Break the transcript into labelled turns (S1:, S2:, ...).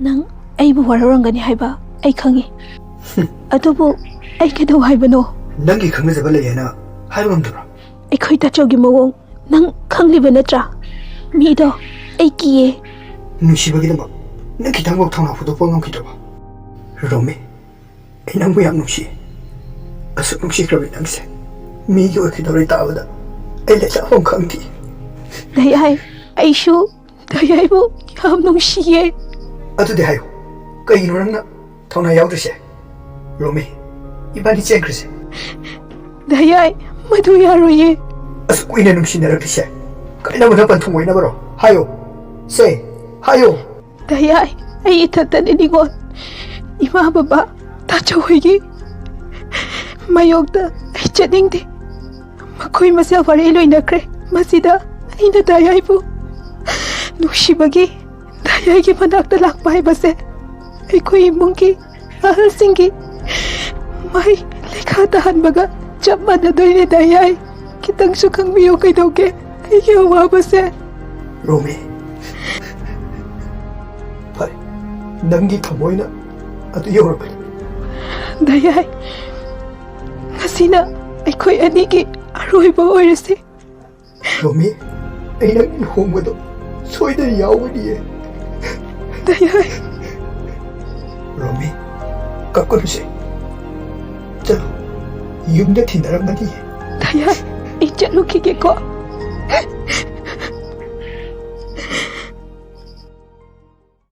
S1: ꯅꯪ ꯑꯩꯕꯨ ꯋꯥꯔꯧꯔꯝꯒꯅꯤ ꯍꯥꯏꯕ ꯑꯩ ꯈꯪꯉꯤ ꯑꯗꯨꯕꯨ ꯑꯩ ꯀꯩꯗꯧ ꯍꯥꯏꯕꯅꯣ
S2: ꯅꯪꯒꯤ ꯈꯪꯅꯖꯕ ꯂꯩꯌꯦꯅ ꯍꯥꯏꯕ ꯉꯝꯗꯕ꯭ꯔꯣ
S1: ꯑꯩꯈꯣꯏ ꯇꯥꯆꯧꯒꯤ ꯃꯑꯣꯡ ꯅꯪ ꯈꯪꯂꯤꯕ ꯅꯠꯇ꯭ꯔꯥ ꯃꯤꯗꯣ ꯑꯩ ꯀꯤꯌꯦ
S2: ꯅꯨꯡꯁꯤꯕꯒꯤꯗꯃꯛ ꯅꯪ ꯈꯤꯇꯪꯐꯥꯎ ꯊꯧꯅꯥ ꯐꯨꯗꯣꯛꯄ ꯉꯝꯈꯤꯗ꯭ꯔꯕ ꯔꯣꯃꯤ ꯑꯩ ꯅꯪꯕꯨ ꯌꯥꯝ ꯅꯨꯡꯁꯤ ꯑꯁꯨꯛ ꯅꯨꯡꯁꯤꯈ꯭ꯔꯕ ꯅꯪꯁꯦ ꯃꯤꯒꯤ ꯑꯣꯏꯈꯤꯗꯧꯔꯦ ꯇꯥꯕꯗ ꯑꯩ ꯂꯩꯇꯥꯐꯝ ꯈꯪꯗꯦ
S1: ꯗꯌꯥꯏ ꯑꯩꯁꯨ ꯗꯌꯥꯏꯕꯨ ꯌꯥꯝ ꯅꯨꯡꯁꯤꯌꯦ
S2: ꯑꯗꯨꯗꯤ ꯍꯥꯏꯌꯨ ꯀꯩꯒꯤꯅꯣ ꯅꯪꯅ ꯊꯧꯅꯥ ꯌꯥꯎꯗ꯭ꯔꯤꯁꯦ ꯔꯣꯃꯤ 이반이 쨍그러지
S1: dayay madu yaroye
S2: 아스 꾸이네 num신나라피세 까이나무 나반 통모이나 바로 하요 세 하요
S1: dayay ay itatani ningon ima baba tachahoygi mayokda ay chaningde makoy masel wari loinakre masida aina dayay bu nushibagi dayay gi manakta lakpa haibase aikoy imonggi ahalsinggi may lekha tahanbaga chap manadoy ni dayay kitang sukang miyo kay doge ay awabase
S2: 로미 파리 남기 타모이나 아주 여러분
S1: dayay ngasina aikoy anigi aroiba oirase
S2: 로미 애랑 홍보도 소이들 야오리에
S1: dayay
S2: 로미 깎아주세 자 이음대 틴다란 말이
S1: dayay ichaluki ko